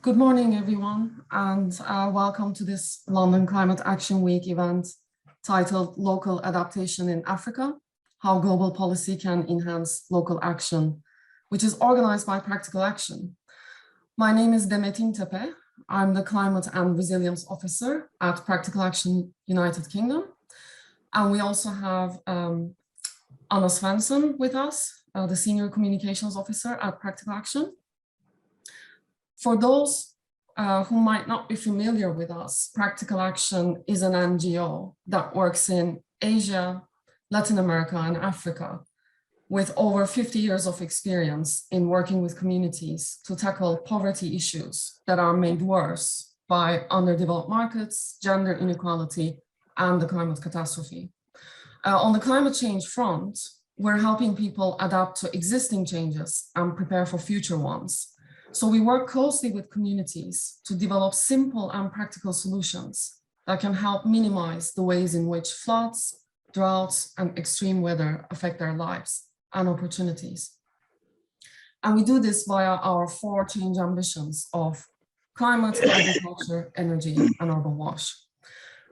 Good morning, everyone, and welcome to this London Climate Action Week event titled Local Adaptation in Africa, How Global Policy Can Enhance Local Action, which is organized by Practical Action. My name is Demetin Tepe. I'm the Climate and Resilience Officer at Practical Action United Kingdom. And we also have Anna Svensson with us, the Senior Communications Officer at Practical Action. For those who might not be familiar with us, Practical Action is an NGO that works in Asia, Latin America, and Africa, with over 50 years of experience in working with communities to tackle poverty issues that are made worse by underdeveloped markets, gender inequality, and the climate catastrophe. On the climate change front, we're helping people adapt to existing changes and prepare for future ones. So we work closely with communities to develop simple and practical solutions that can help minimize the ways in which floods, droughts, and extreme weather affect their lives and opportunities. And we do this via our 4 change ambitions of climate, agriculture, energy, and urban wash.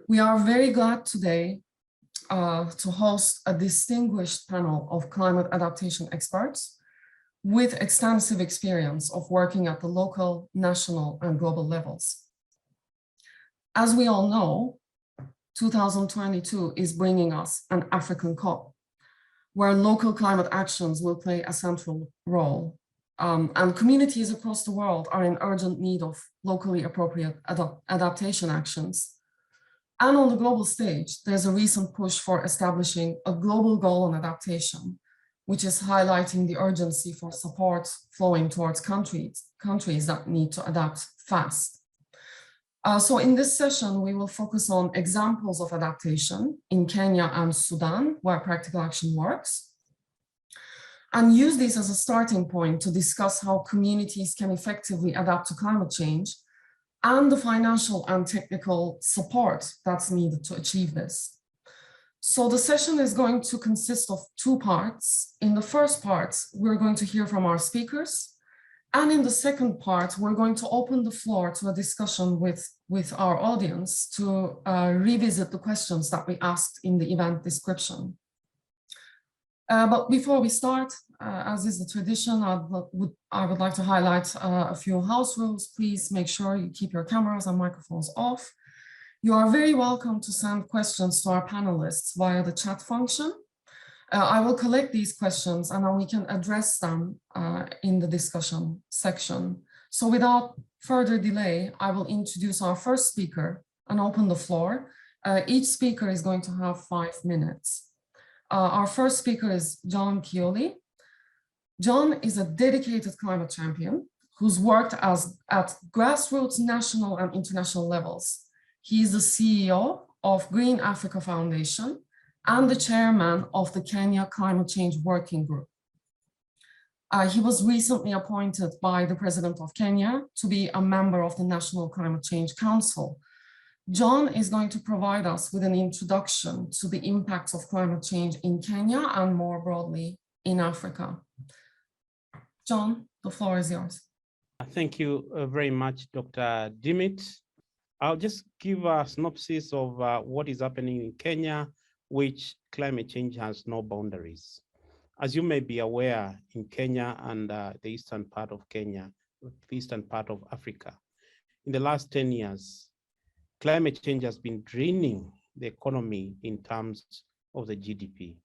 We are very glad today to host a distinguished panel of climate adaptation experts with extensive experience of working at the local, national, and global levels. As we all know, 2022 is bringing us an African COP, where local climate actions will play a central role. And communities across the world are in urgent need of locally appropriate adaptation actions. And on the global stage, there's a recent push for establishing a global goal on adaptation, which is highlighting the urgency for support flowing towards countries that need to adapt fast. So in this session, we will focus on examples of adaptation in Kenya and Sudan, where Practical Action works, and use this as a starting point to discuss how communities can effectively adapt to climate change and the financial and technical support that's needed to achieve this. So the session is going to consist of 2 parts. In the first part, we're going to hear from our speakers. And in the second part, we're going to open the floor to a discussion with our audience to revisit the questions that we asked in the event description. But before we start, as is the tradition, I would like to highlight a few house rules. Please make sure you keep your cameras and microphones off. You are very welcome to send questions to our panelists via the chat function. I will collect these questions and then we can address them in the discussion section. So without further delay, I will introduce our first speaker and open the floor. Each speaker is going to have 5 minutes. Our first speaker is John Kioli. John is a dedicated climate champion who's worked at grassroots national and international levels. He is the CEO of Green Africa Foundation and the chairman of the Kenya Climate Change Working Group. He was recently appointed by the President of Kenya to be a member of the National Climate Change Council. John is going to provide us with an introduction to the impacts of climate change in Kenya and more broadly in Africa. John, the floor is yours. Thank you very much, Dr. Dimit. I'll just give a synopsis of what is happening in Kenya, which climate change has no boundaries. As you may be aware, in Kenya and the eastern part of Kenya, the eastern part of Africa, in the last 10 years, climate change has been draining the economy in terms of the GDP.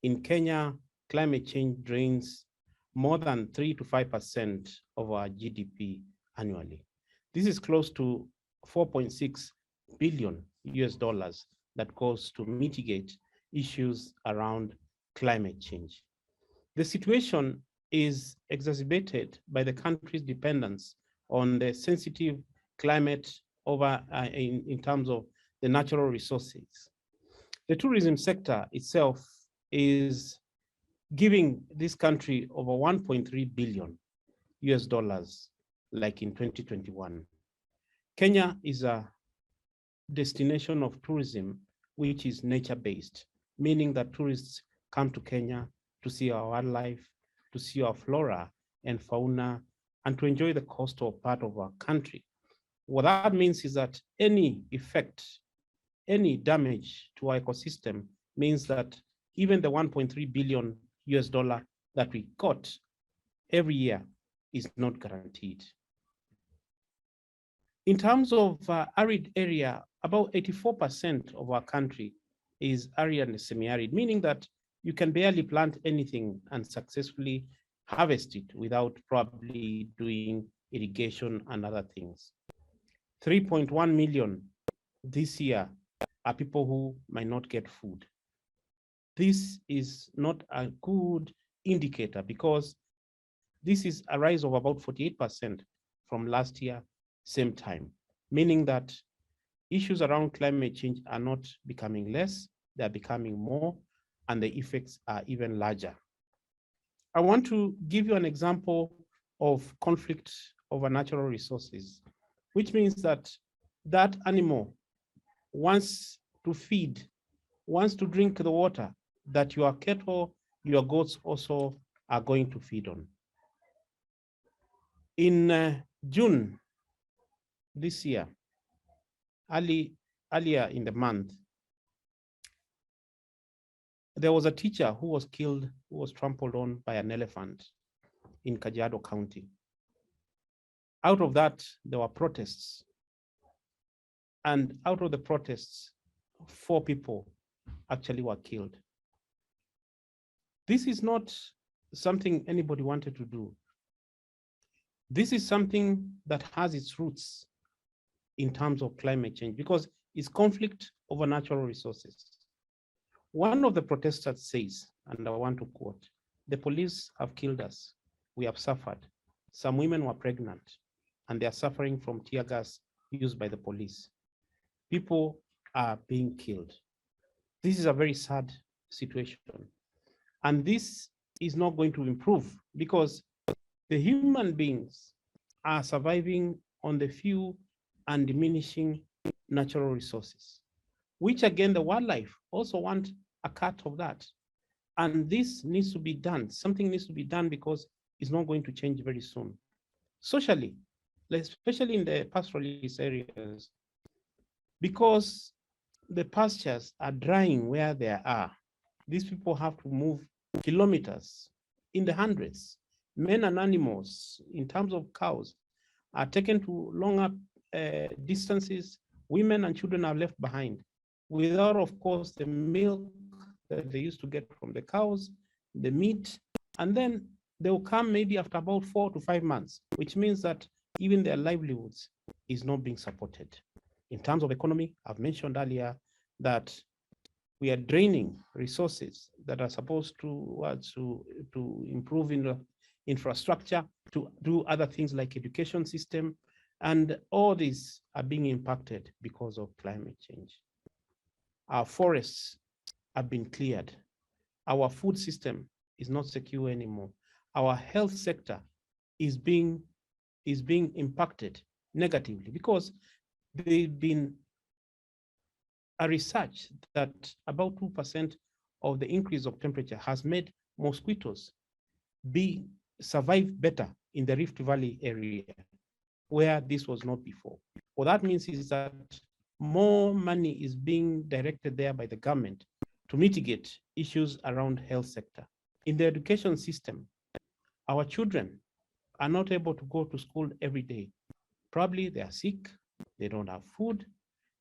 In Kenya, climate change drains more than 3 to 5% of our GDP annually. This is close to 4.6 billion US dollars that goes to mitigate issues around climate change. The situation is exacerbated by the country's dependence on the sensitive climate over in terms of the natural resources. The tourism sector itself is giving this country over 1.3 billion US dollars, like in 2021. Kenya is a destination of tourism which is nature-based, meaning that tourists come to Kenya to see our wildlife, to see our flora and fauna and to enjoy the coastal part of our country. What that means is that any effect, any damage to our ecosystem means that even the 1.3 billion US dollar that we got every year is not guaranteed. In terms of arid area, about 84% of our country is arid and semi-arid, meaning that you can barely plant anything and successfully harvest it without probably doing irrigation and other things. 3.1 million this year are people who might not get food. This is not a good indicator because this is a rise of about 48% from last year, same time, meaning that issues around climate change are not becoming less, they're becoming more, and the effects are even larger. I want to give you an example of conflict over natural resources, which means that that animal wants to feed, wants to drink the water that your cattle, your goats also are going to feed on. In June this year, earlier in the month, there was a teacher who was killed, who was trampled on by an elephant in Kajiado County. Out of that, there were protests. And out of the protests, 4 people actually were killed. This is not something anybody wanted to do. This is something that has its roots in terms of climate change because it's conflict over natural resources. One of the protesters says, and I want to quote, "The police have killed us. We have suffered. Some women were pregnant and they are suffering from tear gas used by the police. People are being killed." This is a very sad situation. And this is not going to improve because the human beings are surviving on the few and diminishing natural resources, which again, the wildlife also want a cut of that. And this needs to be done. Something needs to be done because it's not going to change very soon. Socially, especially in the pastoralist areas, because the pastures are drying where they are, these people have to move kilometers in the hundreds. Men and animals, in terms of cows, are taken to longer distances. Women and children are left behind without, of course, the milk that they used to get from the cows, the meat, and then they will come maybe after about 4 to 5 months, which means that even their livelihoods is not being supported. In terms of economy, I've mentioned earlier that we are draining resources that are supposed to improve in the infrastructure, to do other things like education system, and all these are being impacted because of climate change. Our forests have been cleared. Our food system is not secure anymore. Our health sector is being impacted negatively because there's been a research that about 2% of the increase of temperature has made mosquitoes survive better in the Rift Valley area, where this was not before. What that means is that more money is being directed there by the government to mitigate issues around health sector. In the education system, our children are not able to go to school every day. Probably they are sick, they don't have food,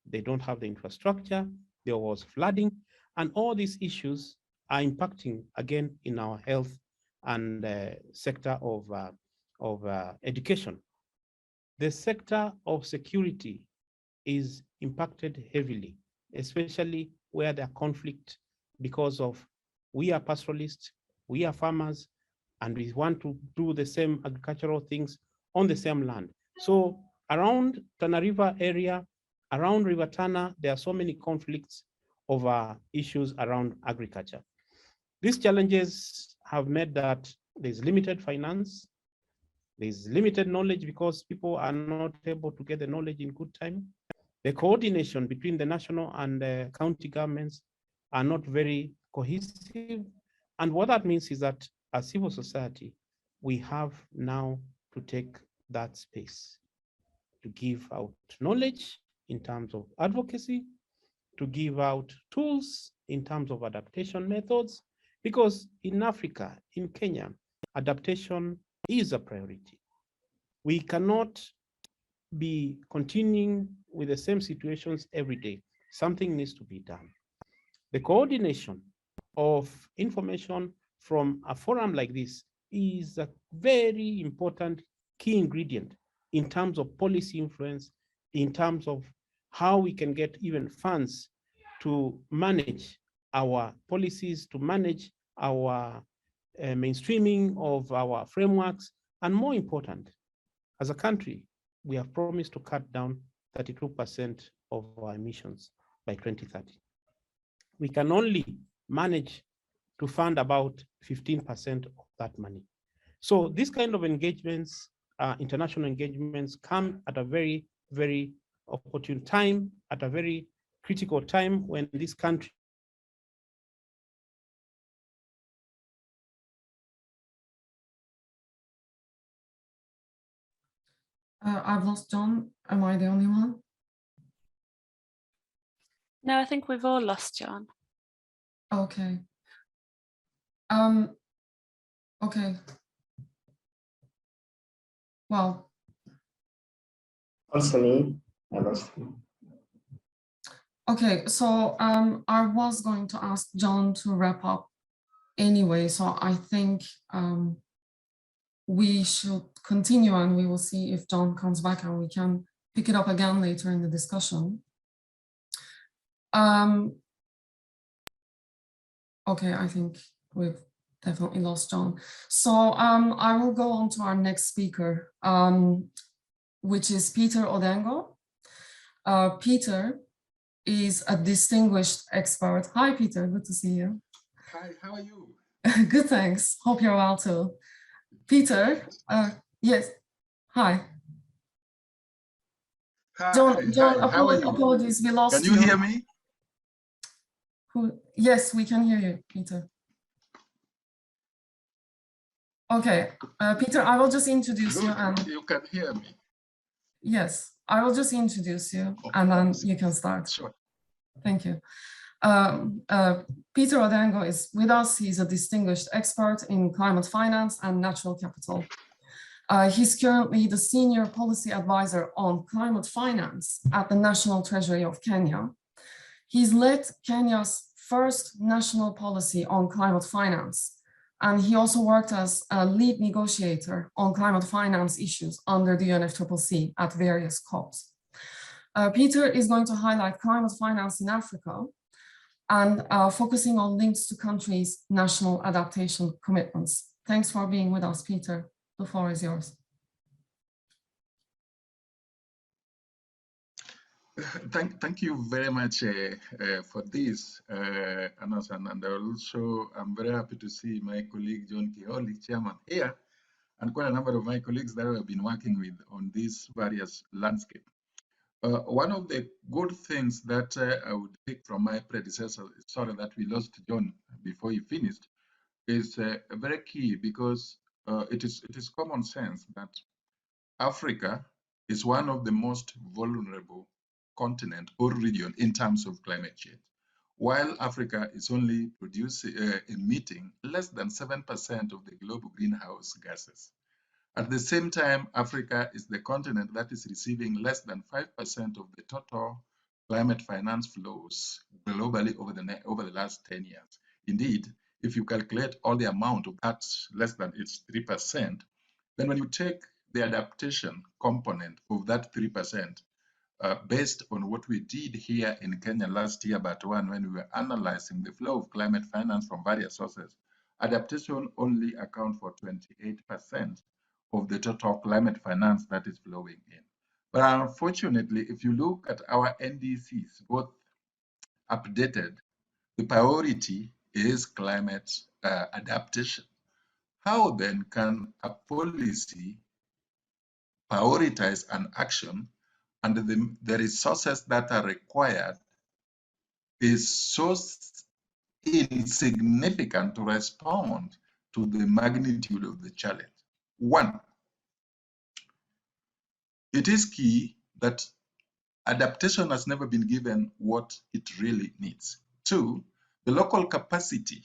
they don't have the infrastructure, there was flooding, and all these issues are impacting again in our health and sector of education. The sector of security is impacted heavily, especially where there are conflict because of we are pastoralists, we are farmers, and we want to do the same agricultural things on the same land. So around Tana River area, around River Tana, there are so many conflicts over issues around agriculture. These challenges have made that there's limited finance, there's limited knowledge because people are not able to get the knowledge in good time. The coordination between the national and the county governments are not very cohesive. And what that means is that as civil society, we have now to take that space, to give out knowledge in terms of advocacy, to give out tools in terms of adaptation methods, because in Africa, in Kenya, adaptation is a priority. We cannot be continuing with the same situations every day. Something needs to be done. The coordination of information from a forum like this is a very important key ingredient in terms of policy influence, in terms of how we can get even funds to manage our policies, to manage our mainstreaming of our frameworks, and more important, as a country, we have promised to cut down 32% of our emissions by 2030. We can only manage to fund about 15% of that money. So this kind of engagements, international engagements, come at a very, very opportune time, at a very critical time when this country I've lost John. Am I the only one? No, I think we've all lost John. Okay. Okay. Well. Also me, I lost him. Okay, so I was going to ask John to wrap up anyway, so I think we should continue and we will see if John comes back and we can pick it up again later in the discussion. Okay, I think we've definitely lost John. So I will go on to our next speaker, which is Peter Odango. Peter is a distinguished expert. Hi, Peter, good to see you. Hi, how are you? Good, thanks. Hope you're well too. Peter, yes, hi. Hi, John, hi, how are you? apologies, we lost you. Can you hear me? Yes, we can hear you, Peter. Okay, Peter, I will just introduce you and you can hear me. Yes, I will just introduce you and then you can start. Sure. Thank you. Peter Odango is with us. He's a distinguished expert in climate finance and natural capital. He's currently the senior policy advisor on climate finance at the National Treasury of Kenya. He's led Kenya's first national policy on climate finance, and he also worked as a lead negotiator on climate finance issues under the UNFCCC at various COPs. Peter is going to highlight climate finance in Africa and focusing on links to countries' national adaptation commitments. Thanks for being with us, Peter. The floor is yours. Thank you very much for this, Anas, and also I'm very happy to see my colleague John Kioli, chairman, here, and quite a number of my colleagues that I've been working with on these various landscape. One of the good things that I would take from my predecessor, sorry that we lost John before he finished, is very key because it is common sense that Africa is one of the most vulnerable continent or region in terms of climate change. While Africa is only emitting less than 7% of the global greenhouse gases. At the same time, Africa is the continent that is receiving less than 5% of the total climate finance flows globally over the last 10 years. Indeed, if you calculate all the amount of that less than it's 3%, then when you take the adaptation component of that 3%, based on what we did here in Kenya last year, but when we were analyzing the flow of climate finance from various sources, adaptation only accounts for 28% of the total climate finance that is flowing in. But unfortunately, if you look at our NDCs, both updated, the priority is climate adaptation. How then can a policy prioritize an action and the resources that are required is so insignificant to respond to the magnitude of the challenge? One, it is key that adaptation has never been given what it really needs. Two, the local capacity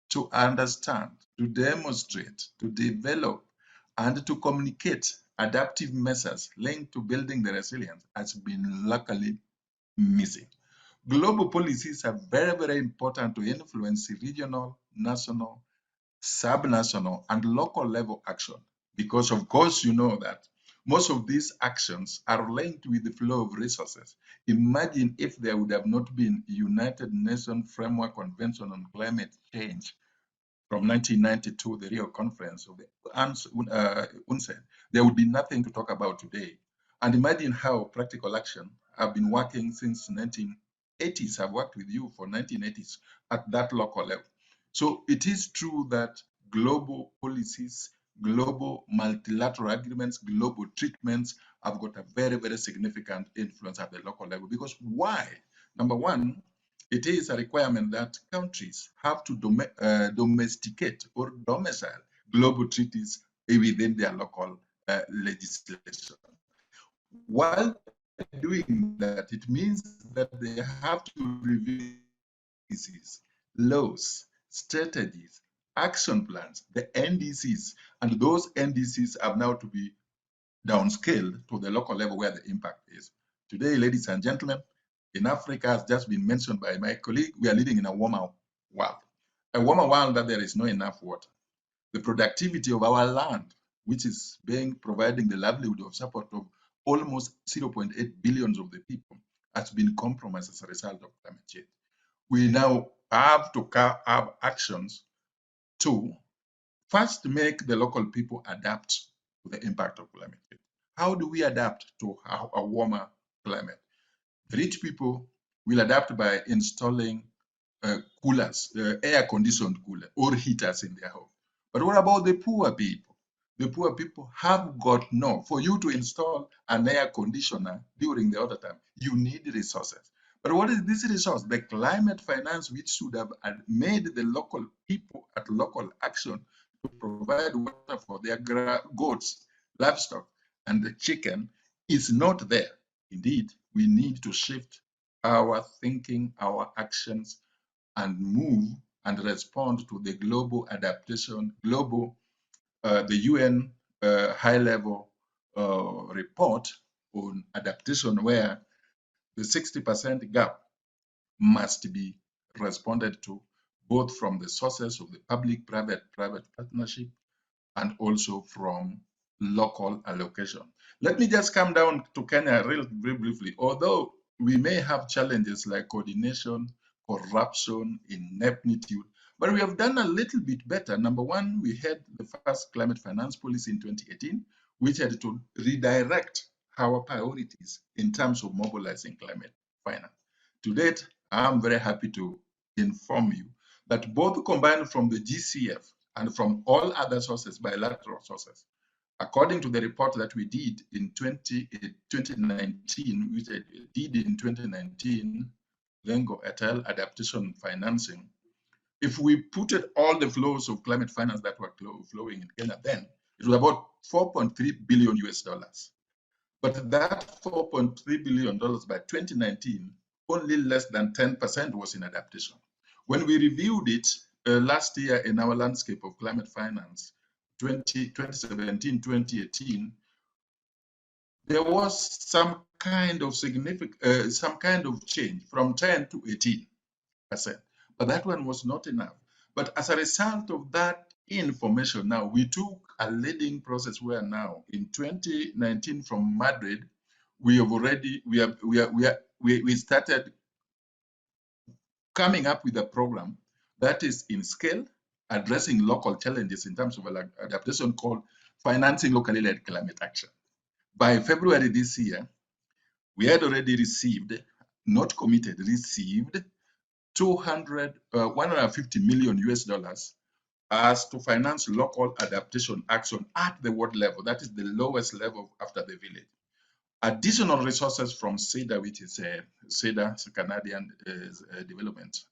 to understand, to demonstrate, to develop, and to communicate adaptive measures linked to building the resilience has been locally missing. Global policies are very, very important to influence regional, national, subnational, and local level action. Because of course, you know that most of these actions are linked with the flow of resources. Imagine if there would have not been United Nations Framework Convention on Climate Change from 1992, the Rio Conference of the UNCED, there would be nothing to talk about today. And imagine how practical action have been working since 1980s. I've worked with you for 1980s at that local level. So it is true that global policies, global multilateral agreements, global treatments have got a very, very significant influence at the local level. Because why? Number one, it is a requirement that countries have to domesticate or domicile global treaties within their local legislation. While doing that, it means that they have to review policies, laws, strategies, action plans, the NDCs, and those NDCs have now to be downscaled to the local level where the impact is. Today, ladies and gentlemen, in Africa, as just been mentioned by my colleague, we are living in a warmer world. A warmer world that there is not enough water. The productivity of our land, which is providing the livelihood of support of almost 0.8 billion of the people, has been compromised as a result of climate change. We now have to have actions to first make the local people adapt to the impact of climate change. How do we adapt to a warmer climate? Rich people will adapt by installing coolers, air-conditioned coolers or heaters in their home. But what about the poor people? The poor people have got for you to install an air conditioner during the other time, you need resources. But what is this resource? The climate finance, which should have made the local people at local action to provide water for their goats, livestock, and the chicken, is not there. Indeed, we need to shift our thinking, our actions, and move and respond to the global adaptation, the UN high-level report on adaptation, where the 60% gap must be responded to, both from the sources of the public-private partnership and also from local allocation. Let me just come down to Kenya very briefly. Although we may have challenges like coordination, corruption, ineptitude, but we have done a little bit better. Number one, we had the first climate finance policy in 2018, which had to redirect our priorities in terms of mobilizing climate finance. To date, I'm very happy to inform you that both combined from the GCF and from all other sources, bilateral sources, according to the report that we did in 2019, which I did in 2019, Odango et al. Adaptation financing, if we put all the flows of climate finance that were flowing in Kenya then, it was about $4.3 billion US. But that $4.3 billion by 2019, only less than 10% was in adaptation. When we reviewed it last year in our landscape of climate finance, 2017, 2018, there was some kind of change from 10 to 18%. But that one was not enough. But as a result of that information, now we took a leading process where now in 2019 from Madrid, we started coming up with a program that is in scale, addressing local challenges in terms of adaptation, called Financing Locally Led Climate Action. By February this year, we had already received, not committed, received 150 million US dollars as to finance local adaptation action at the world level. That is the lowest level after the village. Additional resources from SEDA, which is SEDA, Canadian Development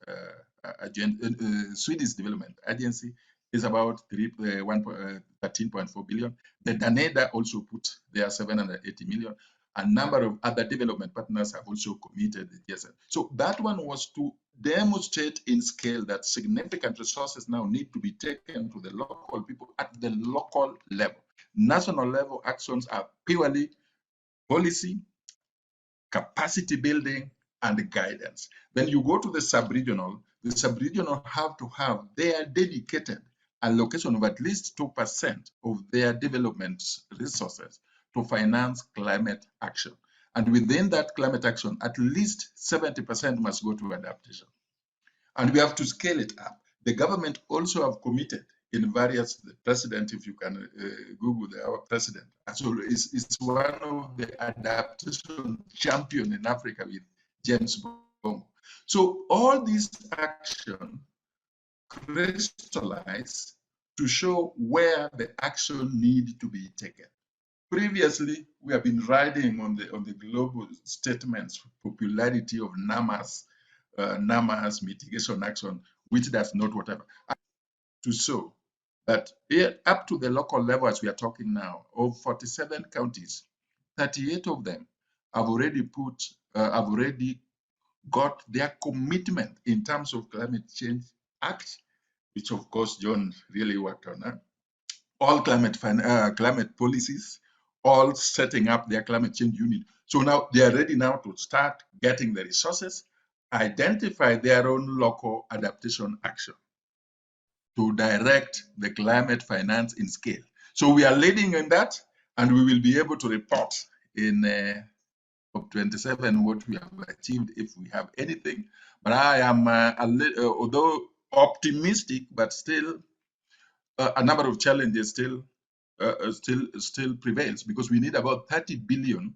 Swedish Development Agency, is about 13.4 billion. The Daneda also put their 780 million. A number of other development partners have also committed. Yes. So that one was to demonstrate in scale that significant resources now need to be taken to the local people at the local level. National level actions are purely policy, capacity building, and guidance. Then you go to the sub-regional have to have their dedicated allocation of at least 2% of their development resources to finance climate action. And within that climate action, at least 70% must go to adaptation. And we have to scale it up. The government also have committed in various, the president, if you can Google our president, so is one of the adaptation champion in Africa with James Bongo. So all these actions crystallize to show where the action need to be taken. Previously, we have been riding on the global statements, popularity of NAMA's mitigation action, which does not whatever. To show that up to the local level, as we are talking now, of 47 counties, 38 of them have already got their commitment in terms of climate change act, which of course John really worked on. All climate policies, all setting up their climate change unit. So now they are ready now to start getting the resources, identify their own local adaptation action to direct the climate finance in scale. So we are leading in that, and we will be able to report in COP27 what we have achieved if we have anything. But I am, although optimistic, but still a number of challenges still prevails, because we need about $30 billion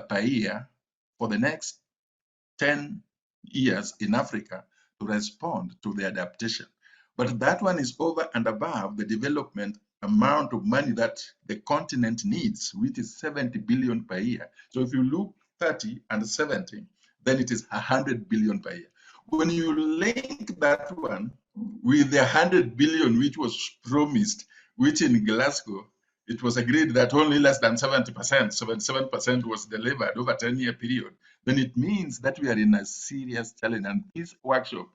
per year for the next 10 years in Africa to respond to the adaptation. But that one is over and above the development amount of money that the continent needs, which is 70 billion per year. So if you look 30 and 70, then it is 100 billion per year. When you link that one with the 100 billion which was promised, which in Glasgow, it was agreed that only less than 70%, 77% was delivered over a 10-year period, then it means that we are in a serious challenge. And this workshop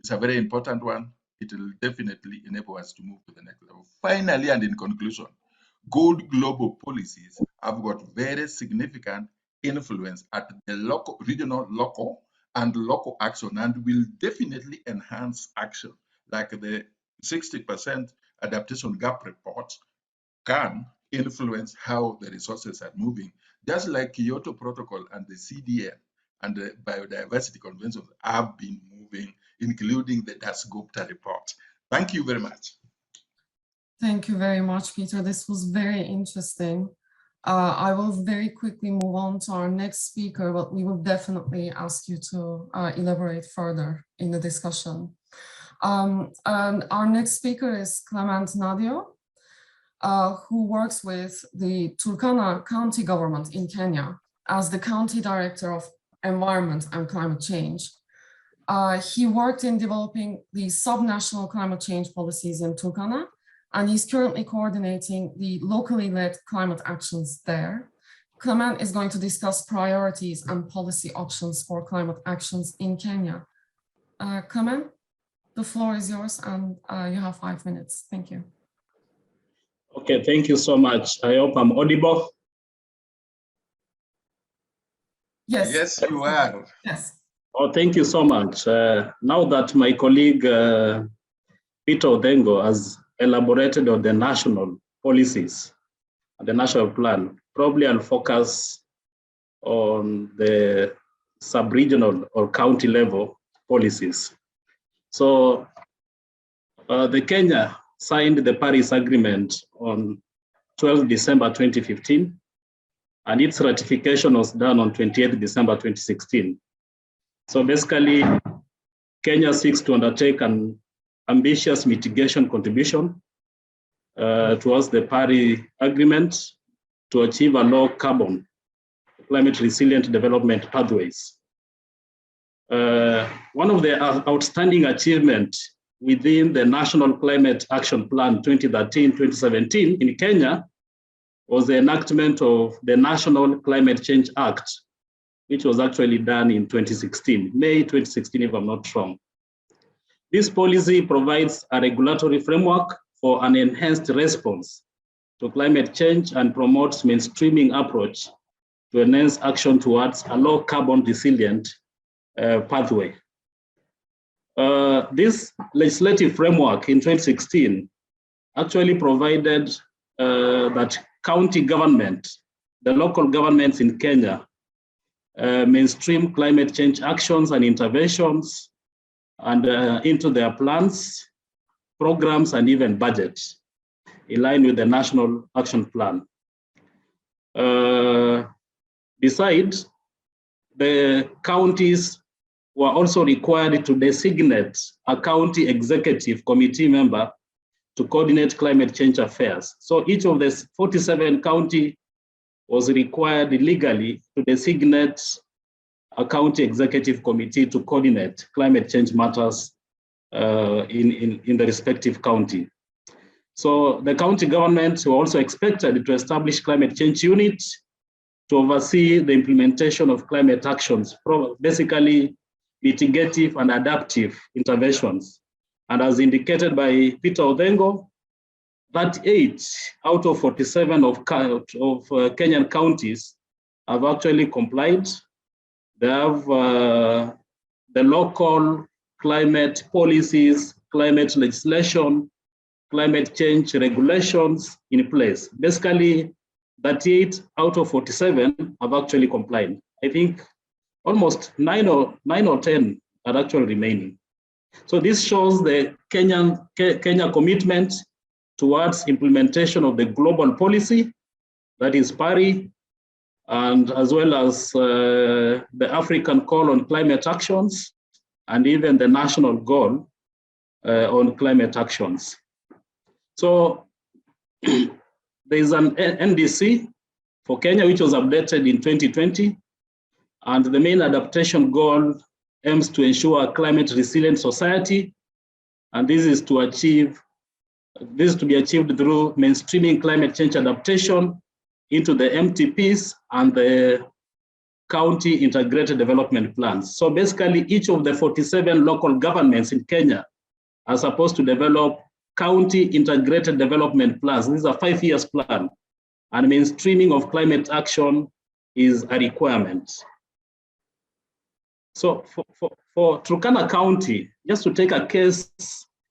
is a very important one. It will definitely enable us to move to the next level. Finally, and in conclusion, good global policies have got very significant influence at the local, regional, local, and local action, and will definitely enhance action, like the 60% adaptation gap report can influence how the resources are moving, just like Kyoto Protocol and the CDN and the Biodiversity Convention have been moving, including the Dasgupta report. Thank you very much. Thank you very much, Peter. This was very interesting. I will very quickly move on to our next speaker, but we will definitely ask you to elaborate further in the discussion. Our next speaker is Clement Nadio, who works with the Turkana County government in Kenya as the County Director of Environment and Climate Change. He worked in developing the subnational climate change policies in Turkana, and he's currently coordinating the locally led climate actions there. Clement is going to discuss priorities and policy options for climate actions in Kenya. Clement, the floor is yours, and you have 5 minutes. Thank you. Okay, thank you so much. I hope I'm audible. Yes. Yes, you are. Yes. Oh, thank you so much. Now that my colleague Peter Odango has elaborated on the national policies and the national plan, probably I'll focus on the sub-regional or county level policies. So the Kenya signed the Paris Agreement on 12 December 2015, and its ratification was done on 28 December 2016. So basically, Kenya seeks to undertake an ambitious mitigation contribution towards the Paris Agreement to achieve a low carbon, climate resilient development pathways. One of the outstanding achievements within the National Climate Action Plan 2013-2017 in Kenya was the enactment of the National Climate Change Act, which was actually done in 2016, May 2016, if I'm not wrong. This policy provides a regulatory framework for an enhanced response to climate change and promotes mainstreaming approach to enhance action towards a low carbon resilient pathway. This legislative framework in 2016 actually provided that county government, the local governments in Kenya, mainstream climate change actions and interventions and into their plans, programs, and even budgets in line with the National Action Plan. Besides, the counties were also required to designate a county executive committee member to coordinate climate change affairs. So each of the 47 counties was required legally to designate a county executive committee to coordinate climate change matters in the respective county. So the county governments were also expected to establish climate change units to oversee the implementation of climate actions, basically mitigative and adaptive interventions. And as indicated by Peter Odango, 38 out of 47 of Kenyan counties have actually complied. They have the local climate policies, climate legislation, climate change regulations in place. Basically, 38 out of 47 have actually complied. I think almost 9 or 10 are actually remaining. So this shows the Kenya commitment towards implementation of the global policy, that is Paris, and as well as the African call on climate actions, and even the national goal on climate actions. So there is an NDC for Kenya, which was updated in 2020, and the main adaptation goal aims to ensure a climate resilient society, and this is to be achieved through mainstreaming climate change adaptation into the MTPs and the county integrated development plans. So basically, each of the 47 local governments in Kenya are supposed to develop county integrated development plans. This is a 5-year plan, and mainstreaming of climate action is a requirement. So for Turkana County, just to take a case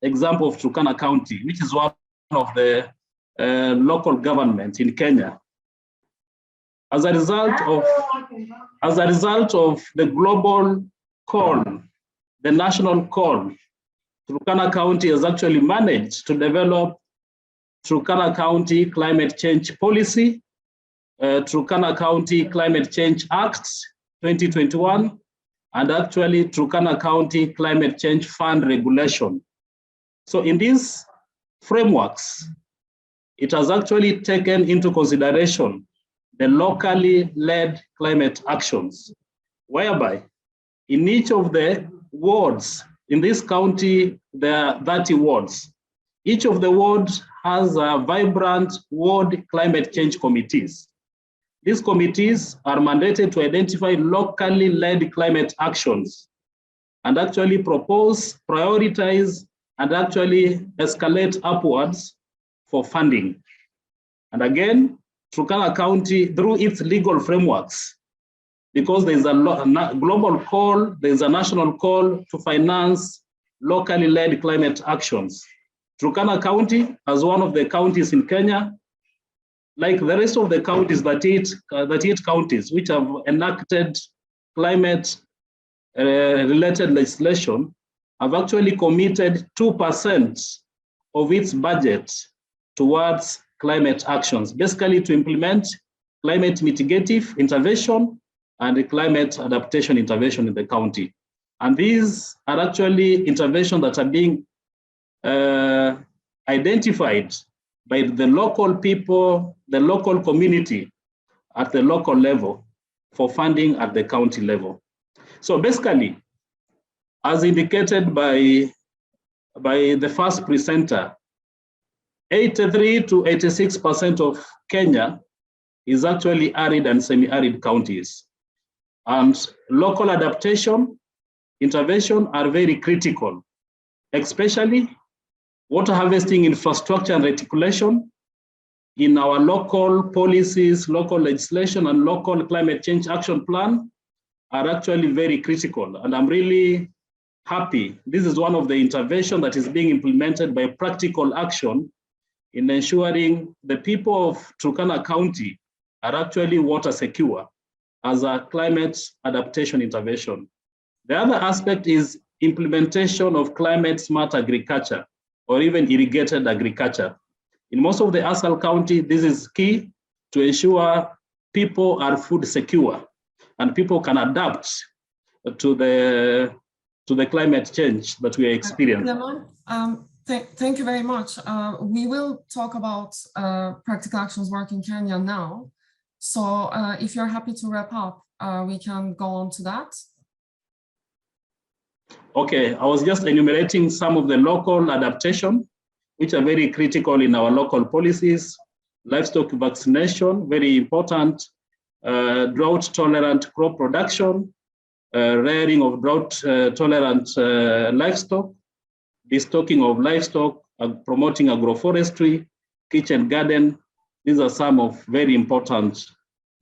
example of Turkana County, which is one of the local governments in Kenya, as a result of the global call, the national call, Turkana County has actually managed to develop Turkana County Climate Change Policy, Turkana County Climate Change Act 2021, and actually Turkana County Climate Change Fund Regulation. So in these frameworks, it has actually taken into consideration the locally led climate actions, whereby in each of the wards, in this county, there are 30 wards. Each of the wards has a vibrant ward climate change committees. These committees are mandated to identify locally led climate actions and actually propose, prioritize, and actually escalate upwards for funding. And again, Turkana County, through its legal frameworks, because there's a global call, there's a national call to finance locally led climate actions. Turkana County, as one of the counties in Kenya, like the rest of the counties, 38 counties which have enacted climate related legislation, have actually committed 2% of its budget towards climate actions, basically to implement climate mitigative intervention and climate adaptation intervention in the county. And these are actually interventions that are being identified by the local people, the local community at the local level for funding at the county level. So basically, as indicated by by the first presenter, 83 to 86% of Kenya is actually arid and semi-arid counties. And local adaptation, intervention are very critical, especially water harvesting infrastructure and reticulation in our local policies, local legislation, and local climate change action plan are actually very critical. And I'm really happy. This is one of the interventions that is being implemented by practical action in ensuring the people of Turkana County are actually water secure as a climate adaptation intervention. The other aspect is implementation of climate smart agriculture or even irrigated agriculture. In most of the ASAL County, this is key to ensure people are food secure and people can adapt to the climate change that we are experiencing. Thank you very much. We will talk about practical actions work in Kenya now. So if you're happy to wrap up, we can go on to that. Okay, I was just enumerating some of the local adaptation, which are very critical in our local policies. Livestock vaccination, very important. Drought-tolerant crop production, rearing of drought-tolerant livestock, destocking of livestock, promoting agroforestry, kitchen garden. These are some of very important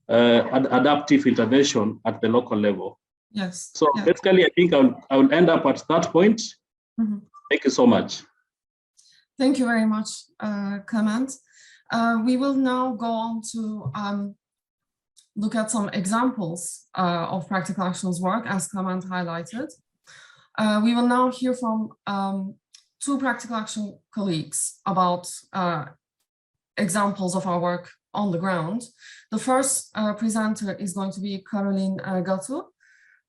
adaptive intervention at the local level. Yes. So basically, I think I will end up at that point. Mm-hmm. Thank you so much. Thank you very much, Clement. We will now go on to look at some examples of practical actions work, as Clement highlighted. We will now hear from two practical action colleagues about examples of our work on the ground. The first presenter is going to be Caroline Gatu,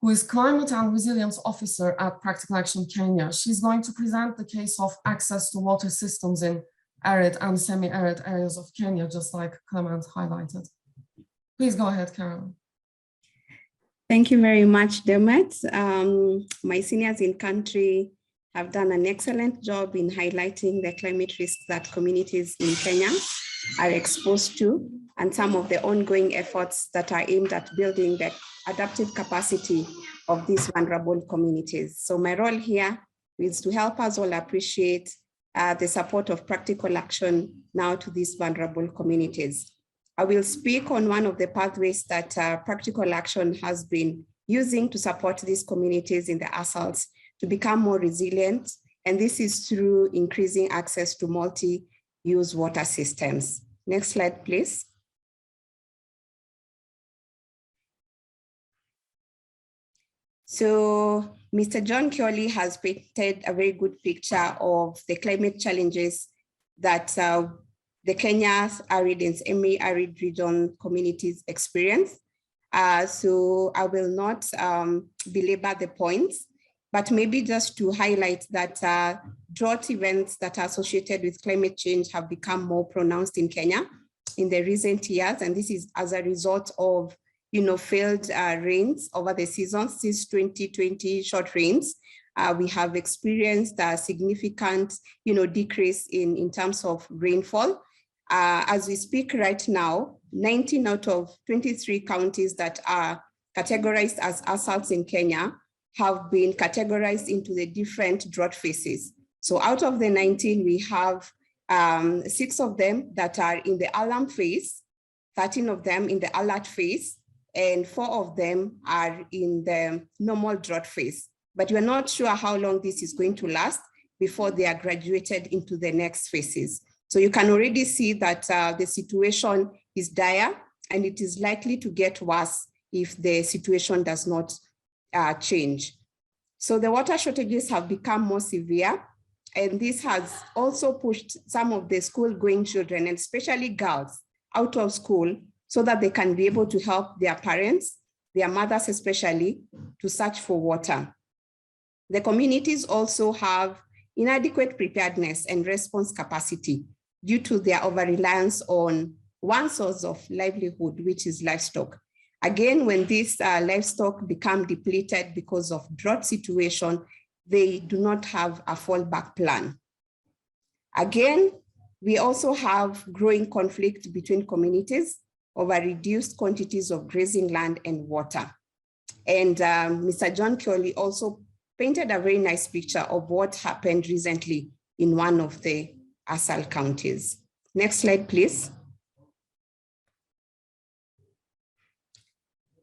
who is Climate and Resilience Officer at Practical Action Kenya. She's going to present the case of access to water systems in arid and semi-arid areas of Kenya, just like Clement highlighted. Please go ahead, Carol. Thank you very much, Demet. My seniors in country have done an excellent job in highlighting the climate risks that communities in Kenya are exposed to and some of the ongoing efforts that are aimed at building the adaptive capacity of these vulnerable communities. So my role here is to help us all appreciate the support of practical action now to these vulnerable communities. I will speak on one of the pathways that practical action has been using to support these communities in the ASALs to become more resilient. And this is through increasing access to multi-use water systems. Next slide, please. So Mr. John Kioli has painted a very good picture of the climate challenges that the Kenya's arid and semi-arid region communities experience. So I will not belabor the points, but maybe just to highlight that drought events that are associated with climate change have become more pronounced in Kenya in the recent years. And this is as a result of failed rains over the season. Since 2020 short rains, we have experienced a significant decrease in terms of rainfall. As we speak right now, 19 out of 23 counties that are categorized as ASALs in Kenya have been categorized into the different drought phases. So out of the 19, we have 6 of them that are in the alarm phase, 13 of them in the alert phase, and 4 of them are in the normal drought phase. But we're not sure how long this is going to last before they are graduated into the next phases. So you can already see that the situation is dire and it is likely to get worse if the situation does not change. So the water shortages have become more severe, and this has also pushed some of the school-going children, and especially girls, out of school so that they can be able to help their parents, their mothers especially, to search for water. The communities also have inadequate preparedness and response capacity due to their over-reliance on one source of livelihood, which is livestock. Again, when these livestock become depleted because of drought situation, they do not have a fallback plan. Again, we also have growing conflict between communities over reduced quantities of grazing land and water. And Mr. John Kioli also painted a very nice picture of what happened recently in one of the ASAL counties. Next slide, please.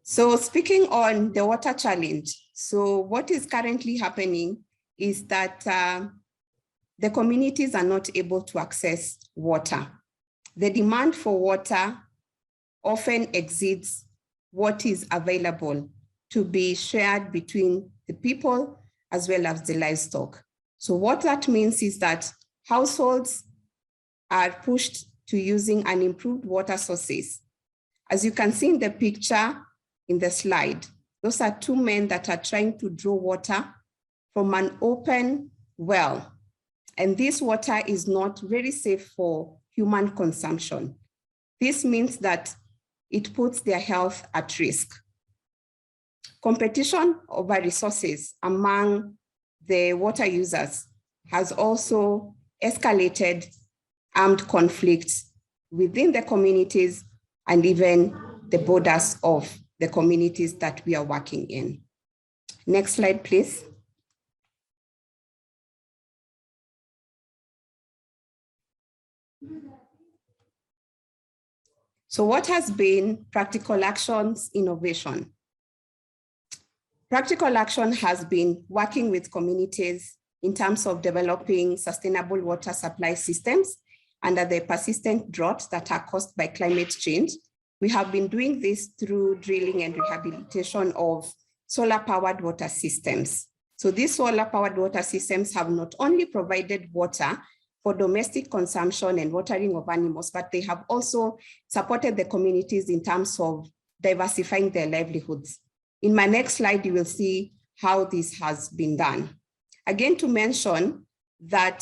So speaking on the water challenge, so what is currently happening is that the communities are not able to access water. The demand for water often exceeds what is available to be shared between the people as well as the livestock. So what that means is that households are pushed to using unimproved water sources. As you can see in the picture in the slide, those are two men that are trying to draw water from an open well. And this water is not very safe for human consumption. This means that it puts their health at risk. Competition over resources among the water users has also escalated armed conflicts within the communities and even the borders of the communities that we are working in. Next slide, please. So what has been Practical Actions innovation? Practical Action has been working with communities in terms of developing sustainable water supply systems under the persistent droughts that are caused by climate change. We have been doing this through drilling and rehabilitation of solar-powered water systems. So these solar-powered water systems have not only provided water for domestic consumption and watering of animals, but they have also supported the communities in terms of diversifying their livelihoods. In my next slide, you will see how this has been done. Again, to mention that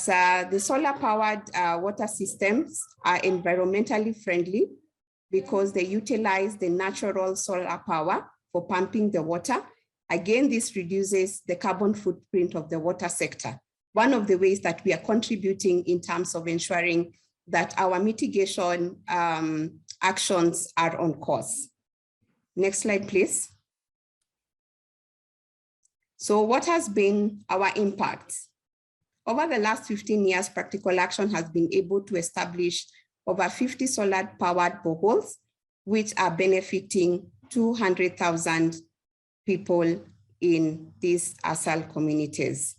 the solar-powered water systems are environmentally friendly because they utilize the natural solar power for pumping the water. Again, this reduces the carbon footprint of the water sector. One of the ways that we are contributing in terms of ensuring that our mitigation actions are on course. Next slide, please. So what has been our impact? Over the last 15 years, Practical Action has been able to establish over 50 solar-powered boreholes, which are benefiting 200,000 people in these ASAL communities.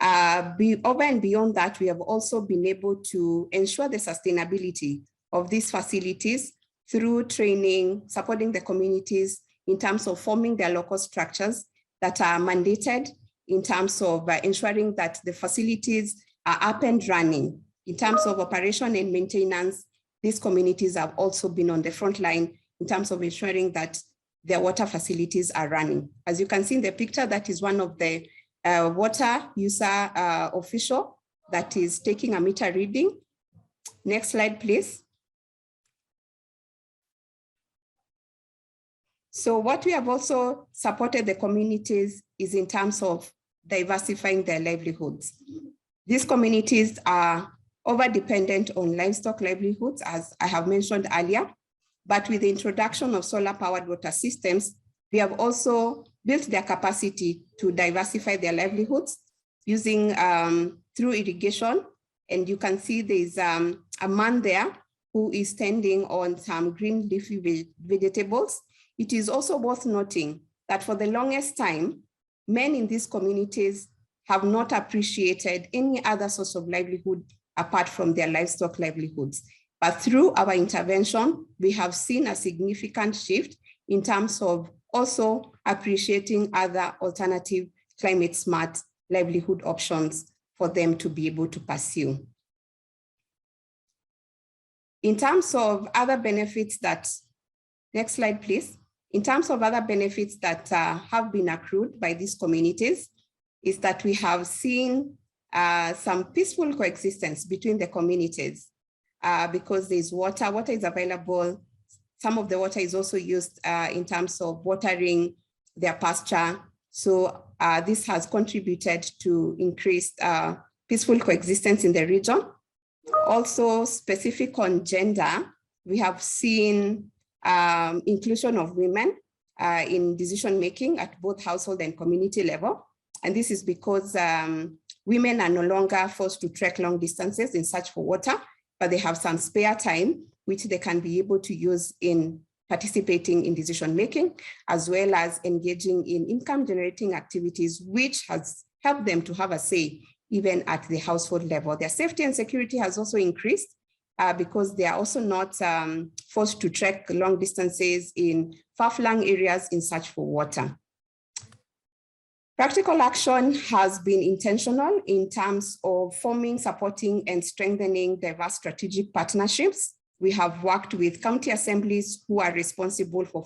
Over and beyond that, we have also been able to ensure the sustainability of these facilities through training, supporting the communities in terms of forming their local structures that are mandated in terms of ensuring that the facilities are up and running. In terms of operation and maintenance, these communities have also been on the front line in terms of ensuring that their water facilities are running. As you can see in the picture, that is one of the water user official that is taking a meter reading. Next slide, please. So what we have also supported the communities is in terms of diversifying their livelihoods. These communities are over-dependent on livestock livelihoods, as I have mentioned earlier, but with the introduction of solar-powered water systems, we have also built their capacity to diversify their livelihoods using through irrigation. And you can see there's a man there who is standing on some green leafy vegetables. It is also worth noting that for the longest time, men in these communities have not appreciated any other source of livelihood apart from their livestock livelihoods. But through our intervention, we have seen a significant shift in terms of also appreciating other alternative climate smart livelihood options for them to be able to pursue. In terms of other benefits that, next slide, please. In terms of other benefits that have been accrued by these communities is that we have seen some peaceful coexistence between the communities because there's water is available. Some of the water is also used in terms of watering their pasture. So this has contributed to increased peaceful coexistence in the region. Also, specific on gender, we have seen inclusion of women in decision-making at both household and community level. And this is because women are no longer forced to trek long distances in search for water, but they have some spare time, which they can be able to use in participating in decision-making, as well as engaging in income-generating activities, which has helped them to have a say even at the household level. Their safety and security has also increased because they are also not forced to trek long distances in far-flung areas in search for water. Practical action has been intentional in terms of forming, supporting, and strengthening diverse strategic partnerships. We have worked with county assemblies who are responsible for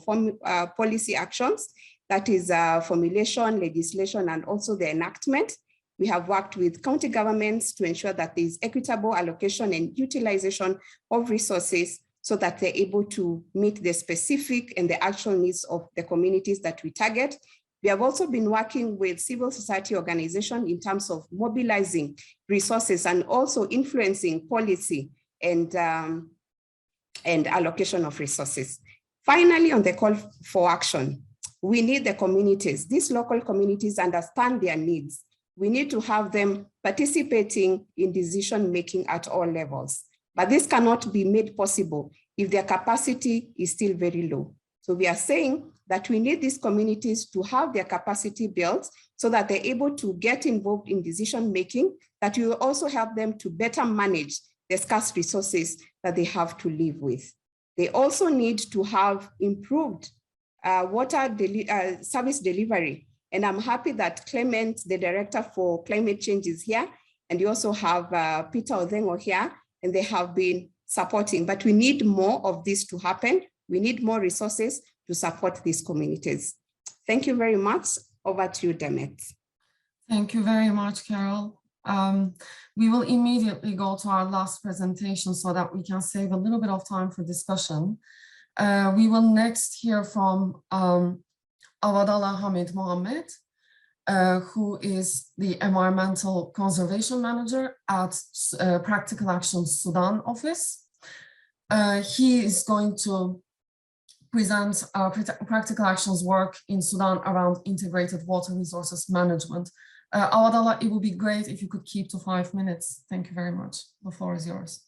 policy actions, that is formulation, legislation, and also the enactment. We have worked with county governments to ensure that there is equitable allocation and utilization of resources so that they're able to meet the specific and the actual needs of the communities that we target. We have also been working with civil society organizations in terms of mobilizing resources and also influencing policy and allocation of resources. Finally, on the call for action, we need the communities. These local communities understand their needs. We need to have them participating in decision-making at all levels. But this cannot be made possible if their capacity is still very low. So we are saying that we need these communities to have their capacity built so that they're able to get involved in decision-making, that will also help them to better manage the scarce resources that they have to live with. They also need to have improved water service delivery. And I'm happy that Clement, the Director for Climate Change, is here. And you also have Peter Odango here, and they have been supporting. But we need more of this to happen. We need more resources to support these communities. Thank you very much. Over to you, Demet. Thank you very much, Carol. We will immediately go to our last presentation so that we can save a little bit of time for discussion. We will next hear from Awadallah Hamid Mohammed, who is the Environmental Conservation Manager at Practical Action Sudan office. He is going to present Practical Action's work in Sudan around integrated water resources management. Awadallah, it would be great if you could keep to 5 minutes. Thank you very much. The floor is yours.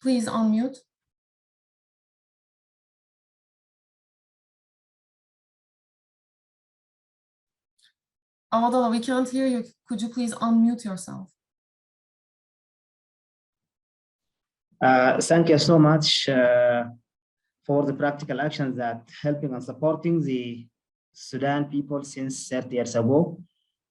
Please unmute. Awadallah, we can't hear you. Could you please unmute yourself? Thank you so much for the practical actions that helping and supporting the Sudan people since 30 years ago.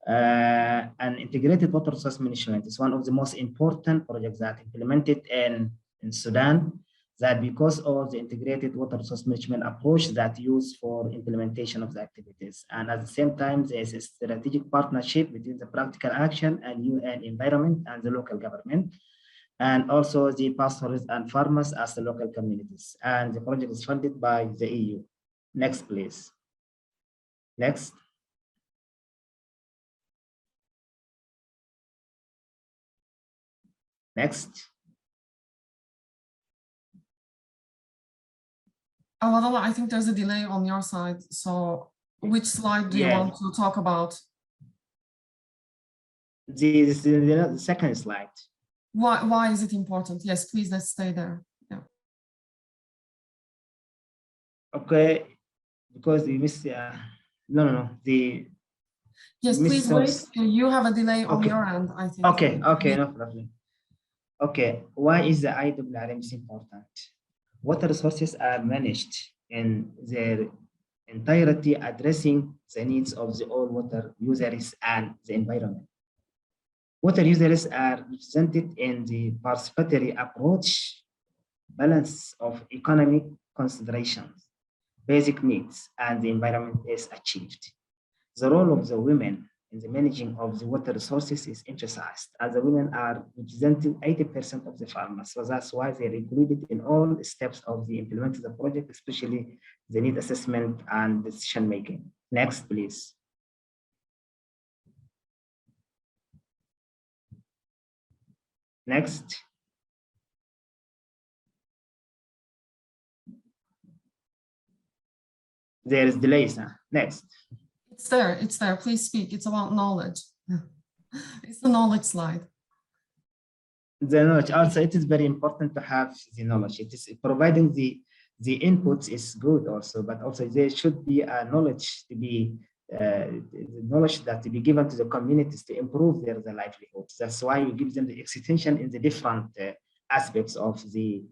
An integrated water resource management is one of the most important projects that implemented in Sudan, that because of the integrated water resource management approach that used for implementation of the activities. And at the same time, there's a strategic partnership between the practical action and UN environment and the local government, and also the pastoralists and farmers as the local communities. And the project is funded by the EU. Next, please. Next. Next. Awadallah, I think there's a delay on your side. So which slide do you want to talk about? The second slide. Why is it important? Yes, please, let's stay there. Yeah. Okay, because we missed, no. Yes, please wait. You have a delay on your end, I think. Okay, no problem. Okay, why is the IWRMC important? Water resources are managed in their entirety, addressing the needs of the all water users and the environment. Water users are represented in the participatory approach, balance of economic considerations, basic needs, and the environment is achieved. The role of the women in the managing of the water resources is emphasized, as the women are representing 80% of the farmers. So that's why they're included in all steps of the implementing the project, especially the need assessment and decision making. Next, please. Next. There is delays. Next. It's there. Please speak. It's about knowledge. It's the knowledge slide. The knowledge, also, it is very important to have the knowledge. It is providing the inputs is good also, but also there should be a knowledge to be the knowledge that to be given to the communities to improve their livelihoods. That's why you give them the extension in the different aspects of the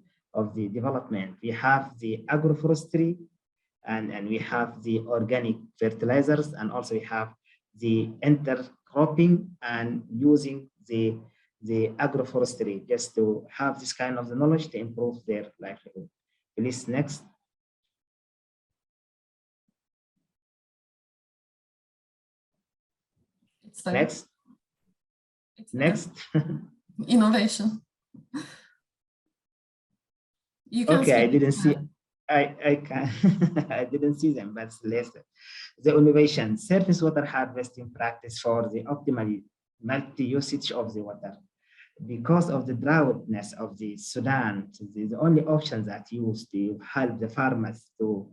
development. We have the agroforestry, and we have the organic fertilizers, and also we have the intercropping and using the agroforestry, just to have this kind of the knowledge to improve their livelihood. Please, next. It's there. Next. It's there. Next. Innovation. You can Okay, I speak. didn't see. I can I didn't see them, but later. The innovation, surface water harvesting practice for the optimal multi-usage of the water. Because of the droughtness of the Sudan, the only option that used to help the farmers to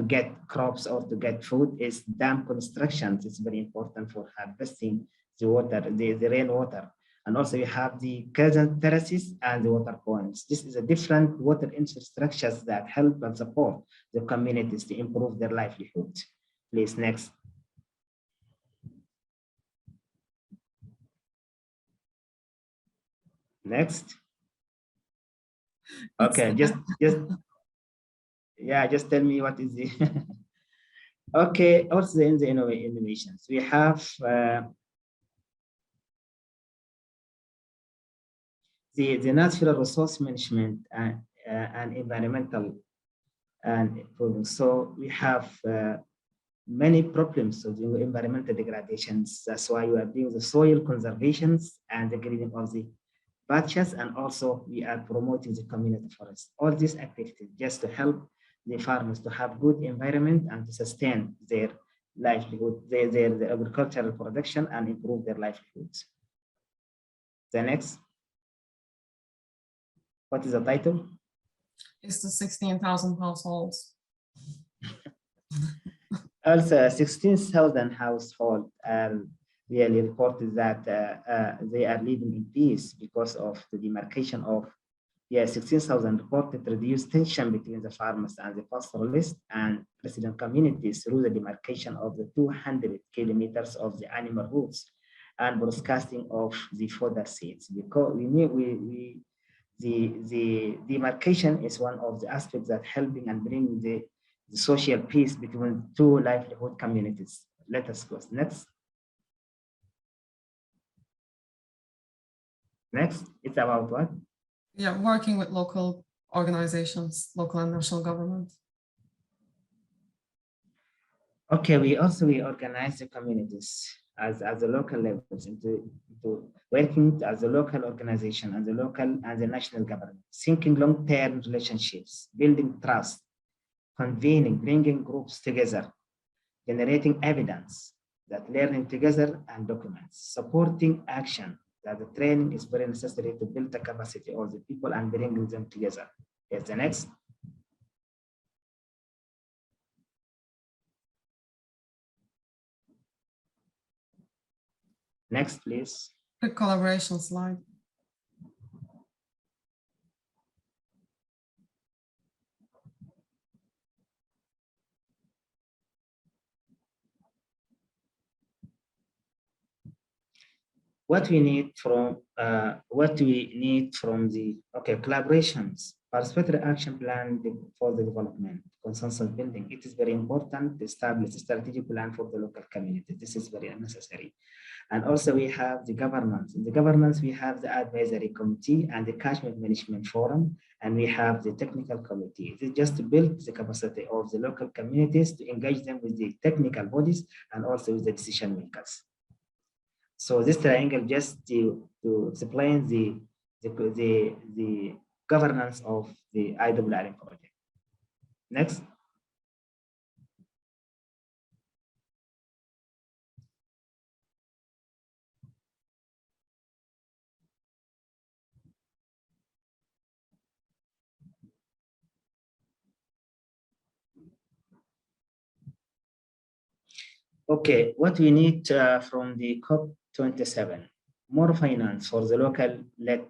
get crops or to get food is dam constructions. It's very important for harvesting the water, the rainwater. And also we have the crescent terraces and the water points. This is a different water infrastructures that help and support the communities to improve their livelihood. Please, next. Next. Okay, just tell me what is the okay. Also in the innovations, we have the natural resource management and environmental and improving. So we have many problems of the environmental degradations. That's why we are doing the soil conservations and the grading of the patches, and also we are promoting the community forest. All these activities just to help the farmers to have good environment and to sustain their livelihood, their agricultural production, and improve their livelihoods. The next. What is the title? It's the 16,000 households. Also, 16,000 households really reported that they are living in peace because of the demarcation of 16,000 reported reduced tension between the farmers and the pastoralists and resident communities through the demarcation of the 200 kilometers of the animal routes and broadcasting of the fodder seeds. Because the demarcation is one of the aspects that helping and bringing the social peace between two livelihood communities. Let us go next. Next, it's about what? Yeah, working with local organizations, local and national government. Okay, we organize the communities as the local levels into working as a local organization and the local and the national government, seeking long-term relationships, building trust, convening, bringing groups together, generating evidence, that learning together and documents, supporting action, that the training is very necessary to build the capacity of the people and bringing them together. Yes, the next. Next, please. Quick collaboration slide. What we need from the collaborations, participatory action plan for the development, consensus building. It is very important to establish a strategic plan for the local community. This is very necessary. And also we have the governance. In the governance, we have the advisory committee and the catchment management forum, and we have the technical committee. It is just to build the capacity of the local communities to engage them with the technical bodies and also with the decision makers. So this triangle just to explain the governance of the IRRM project. Next. Okay, what we need from the COP27, more finance for the local-led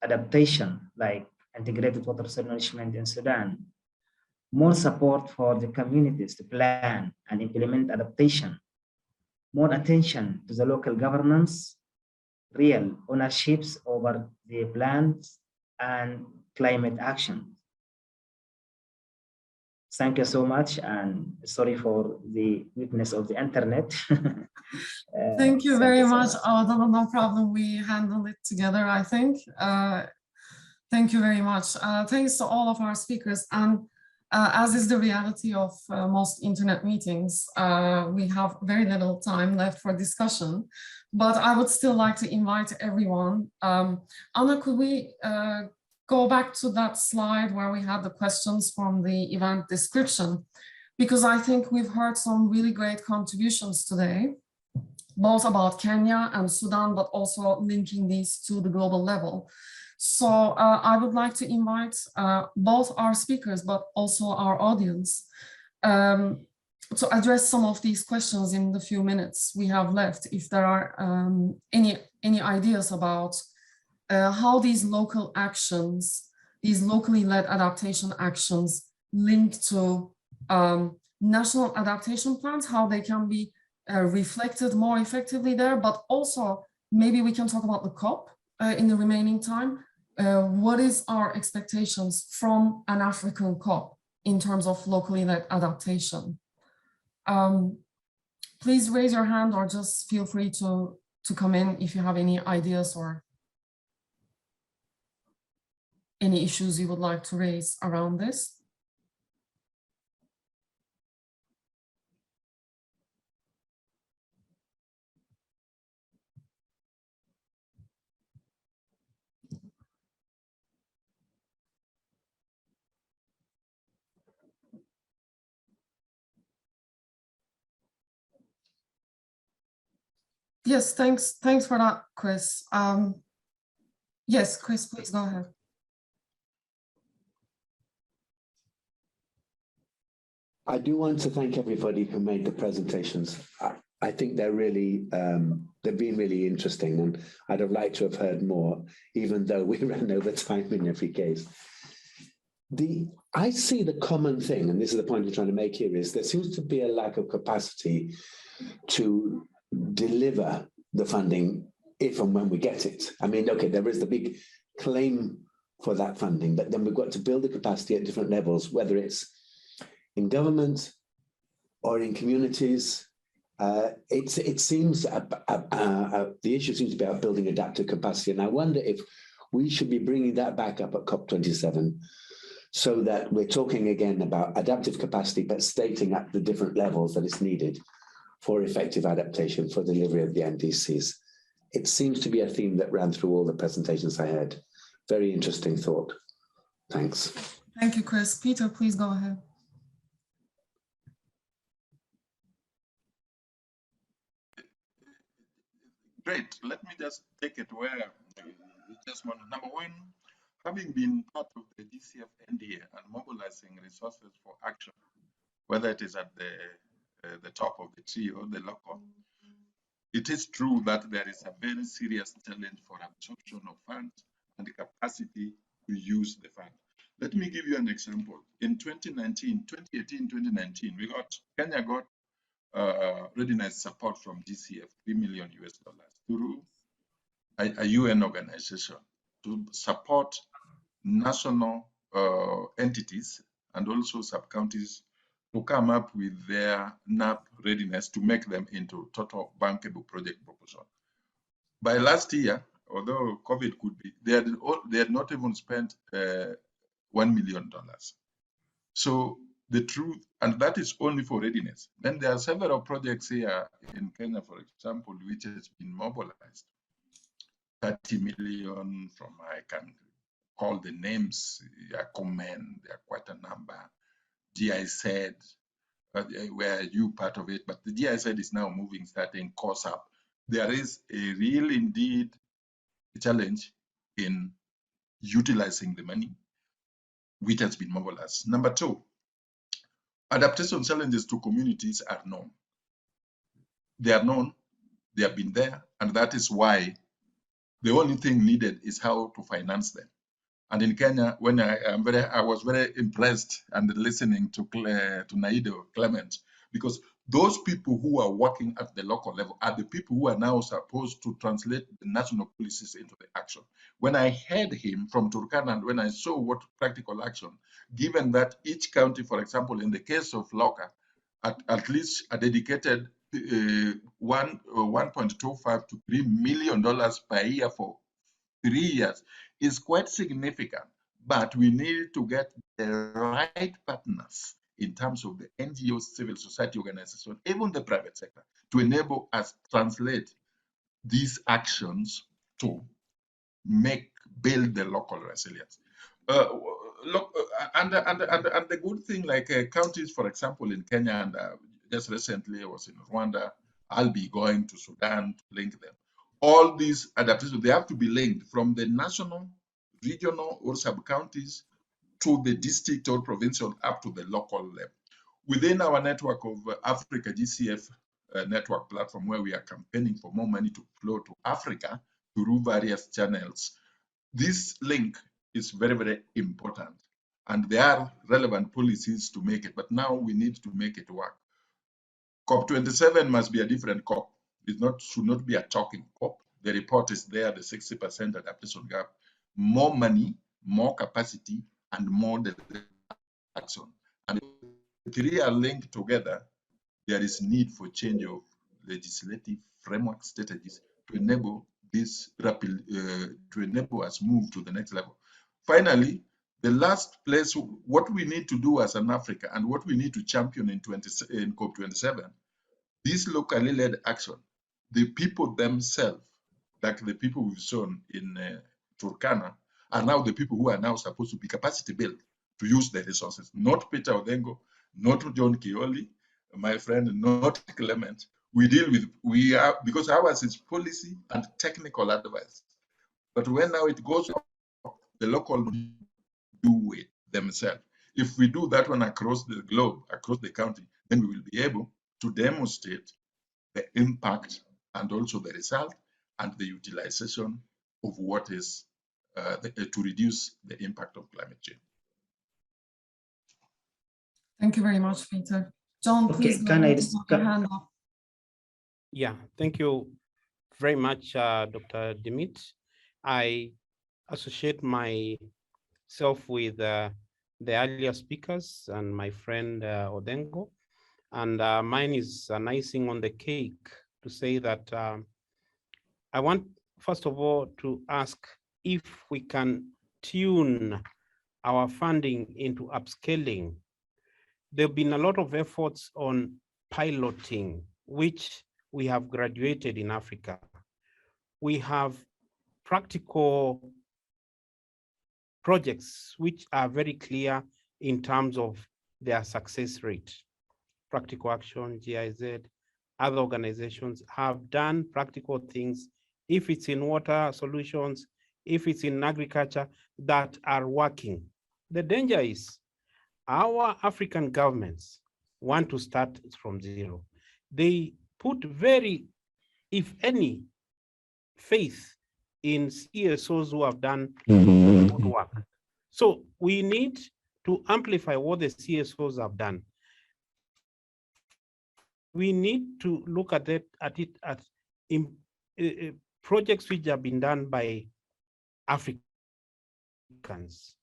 adaptation, like integrated water resource management in Sudan, more support for the communities to plan and implement adaptation, more attention to the local governance, real ownerships over the plans and climate action. Thank you so much, and sorry for the weakness of the internet. Thank you very much. No problem. We handle it together, I think. Thank you very much. Thanks to all of our speakers. And as is the reality of most internet meetings, we have very little time left for discussion, but I would still like to invite everyone. Anna, could we go back to that slide where we had the questions from the event description? Because I think we've heard some really great contributions today, both about Kenya and Sudan, but also linking these to the global level. So I would like to invite both our speakers, but also our audience to address some of these questions in the few minutes we have left. If there are any ideas about how these local actions, these locally led adaptation actions link to national adaptation plans, how they can be reflected more effectively there, but also maybe we can talk about the COP in the remaining time. What is our expectations from an African COP in terms of locally led adaptation? Please raise your hand or just feel free to come in if you have any ideas or any issues you would like to raise around this. Yes, thanks for that, Chris. Yes, Chris, please go ahead. I do want to thank everybody who made the presentations. I think they're really, they've been really interesting, and I'd have liked to have heard more, even though we ran over time in every case. I see the common thing, and this is the point I'm trying to make here, is there seems to be a lack of capacity to deliver the funding if and when we get it. I mean, okay, there is the big claim for that funding, but then we've got to build the capacity at different levels, whether it's in government or in communities. It seems the issue seems to be about building adaptive capacity, and I wonder if we should be bringing that back up at COP27, so that we're talking again about adaptive capacity, but stating at the different levels that it's needed for effective adaptation for delivery of the NDCs. It seems to be a theme that ran through all the presentations I had. Very interesting thought. Thanks. Thank you, Chris. Peter, please go ahead. Great. Let me just take it where we just want to, number one, having been part of the GCF NDA and mobilizing resources for action, whether it is at the top of the tree or the local, it is true that there is a very serious challenge for absorption of funds and the capacity to use the fund. Let me give you an example. In 2018, 2019, Kenya got readiness support from GCF, $3 million through a UN organization to support national entities and also sub-counties to come up with their NAP readiness to make them into total bankable project proposal. By last year, although COVID could be, they had not even spent $1 million. So the truth, and that is only for readiness. Then there are several projects here in Kenya, for example, which has been mobilized. 30 million from, I can call the names, Yakomen, there are quite a number. GIZ, where you part of it, but the GIZ is now moving, starting course up. There is a real indeed challenge in utilizing the money which has been mobilized. Number two, adaptation challenges to communities are known. They are known, they have been there, and that is why the only thing needed is how to finance them. And in Kenya, when I was very impressed and listening to Nadio, Clement, because those people who are working at the local level are the people who are now supposed to translate the national policies into the action. When I heard him from Turkana and when I saw what practical action, given that each county, for example, in the case of Loka, at least a dedicated $1.25 to $3 million per year for 3 years is quite significant, but we need to get the right partners in terms of the NGOs, civil society organizations, even the private sector, to enable us translate these actions to build the local resilience. And the good thing, like counties, for example, in Kenya, and just recently I was in Rwanda, I'll be going to Sudan to link them. All these adaptations, they have to be linked from the national, regional, or sub-counties to the district or provincial up to the local level. Within our network of Africa GCF network platform, where we are campaigning for more money to flow to Africa through various channels, this link is very, very important. And there are relevant policies to make it, but now we need to make it work. COP27 must be a different COP. It should not be a talking COP. The report is there, the 60% adaptation gap. More money, more capacity, and more action. And if the three are linked together, there is need for change of legislative framework strategies to enable this rapid, to enable us move to the next level. Finally, the last place, what we need to do as an Africa and what we need to champion in COP27, this locally led action, the people themselves, like the people we've shown in Turkana, are now the people who are now supposed to be capacity built to use the resources. Not Peter Odango, not John Kioli, my friend, not Clement. We are, because ours is policy and technical advice. But when now it goes up, the local do it themselves. If we do that one across the globe, across the country, then we will be able to demonstrate the impact and also the result and the utilization of what is to reduce the impact of climate change. Thank you very much, Peter. John, Okay, please. can I your hand up. Yeah, thank you very much, Dr. Dimit. I associate myself with the earlier speakers and my friend Odango, and mine is an icing on the cake to say that I want, first of all, to ask if we can tune our funding into upscaling. There have been a lot of efforts on piloting, which we have graduated in Africa. We have practical projects which are very clear in terms of their success rate. Practical Action, GIZ, other organizations have done practical things, if it's in water solutions, if it's in agriculture, that are working. The danger is our African governments want to start from zero. They put very, if any, faith in CSOs who have done good work. So we need to amplify what the CSOs have done. We need to look at it as projects which have been done by Africans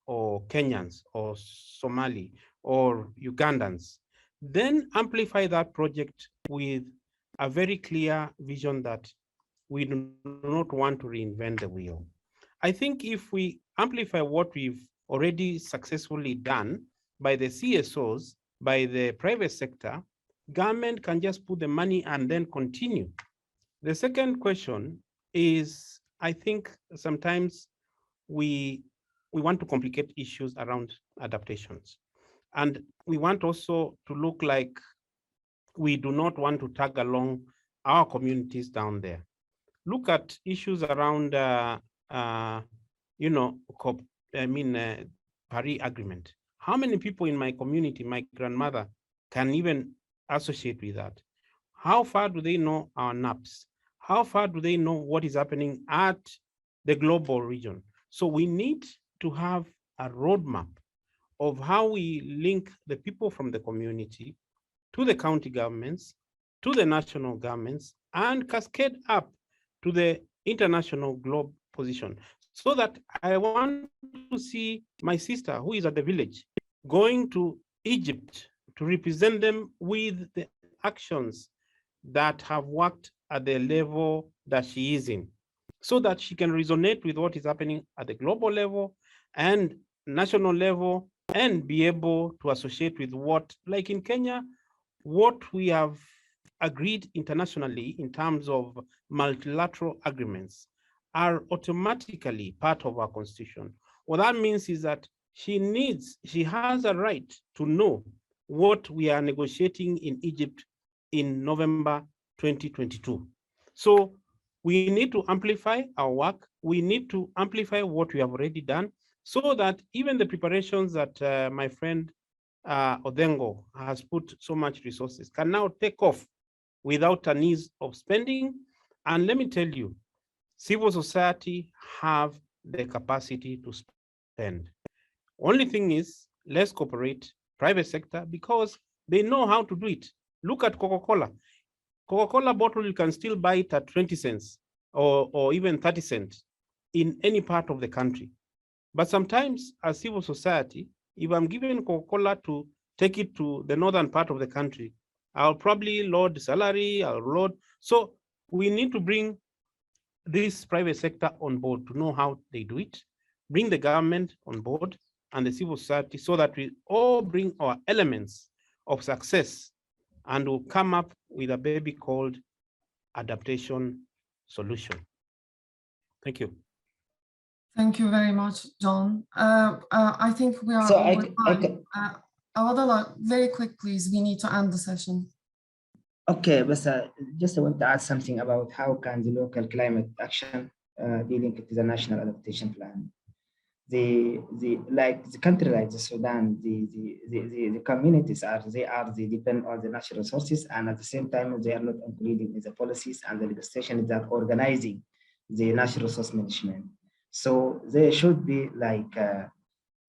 or Kenyans or Somali or Ugandans. Then amplify that project with a very clear vision that we do not want to reinvent the wheel. I think if we amplify what we've already successfully done by the CSOs, by the private sector, government can just put the money and then continue. The second question is, I think sometimes we want to complicate issues around adaptations. And we want also to look like we do not want to tag along our communities down there. Look at issues around, Paris Agreement. How many people in my community, my grandmother, can even associate with that? How far do they know our NAPs? How far do they know what is happening at the global region? So we need to have a roadmap of how we link the people from the community to the county governments, to the national governments, and cascade up to the international globe position. So that I want to see my sister who is at the village going to Egypt to represent them with the actions that have worked at the level that she is in, so that she can resonate with what is happening at the global level and national level, and be able to associate with what, like in Kenya, what we have agreed internationally in terms of multilateral agreements are automatically part of our constitution. What that means is that she has a right to know what we are negotiating in Egypt in November 2022. So we need to amplify our work. We need to amplify what we have already done, so that even the preparations that my friend Odango has put so much resources can now take off without a need of spending. And let me tell you, civil society have the capacity to spend. Only thing is, let's cooperate, private sector, because they know how to do it. Look at Coca-Cola. Coca-Cola bottle, you can still buy it at 20 cents or even 30 cents in any part of the country. But sometimes as civil society, if I'm given Coca-Cola to take it to the northern part of the country, I'll probably load salary, I'll load. So we need to bring this private sector on board to know how they do it, bring the government on board and the civil society, so that we all bring our elements of success and we'll come up with a baby called adaptation solution. Thank you. Thank you very much, John. I think we are over time. Awadallah, very quick, please. We need to end the session. Okay, but just I want to add something about how can the local climate action be linked to the national adaptation plan. The country like the Sudan, the communities they depend on the natural resources, and at the same time they are not included in the policies and the legislation that organizing the natural resource management. So there should be like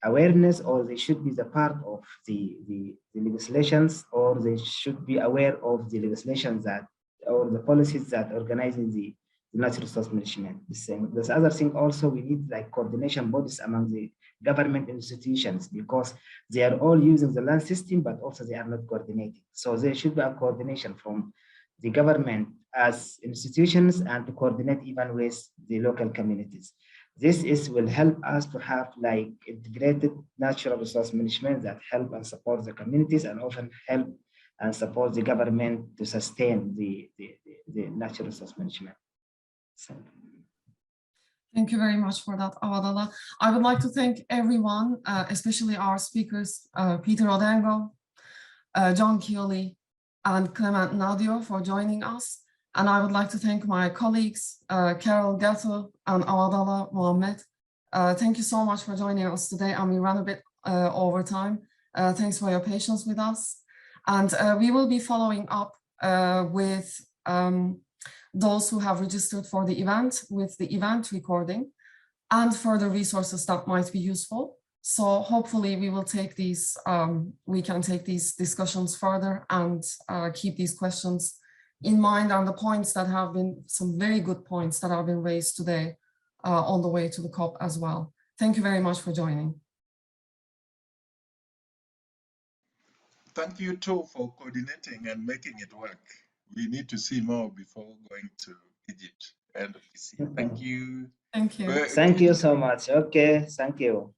awareness, or they should be the part of the legislations, or they should be aware of the legislations that, or the policies that organizing the natural resource management. This other thing also, we need like coordination bodies among the government institutions, because they are all using the land system, but also they are not coordinated. So there should be a coordination from the government as institutions and to coordinate even with the local communities. This will help us to have like integrated natural resource management that help and support the communities, and often help and support the government to sustain the natural resource management. So. Thank you very much for that, Awadallah. I would like to thank everyone, especially our speakers, Peter Odango, John Keoly, and Clement Nadio for joining us. And I would like to thank my colleagues, Carol Gatto and Awadallah Mohammed. Thank you so much for joining us today. And we ran a bit over time. Thanks for your patience with us. And we will be following up with those who have registered for the event with the event recording and further resources that might be useful. So hopefully we will take these, we can take these discussions further and keep these questions in mind, and the points that have been, some very good points that have been raised today on the way to the COP as well. Thank you very much for joining. Thank you too for coordinating and making it work. We need to see more before going to Egypt end of this year. Thank you. Thank you. Thank you so much. Okay, thank you.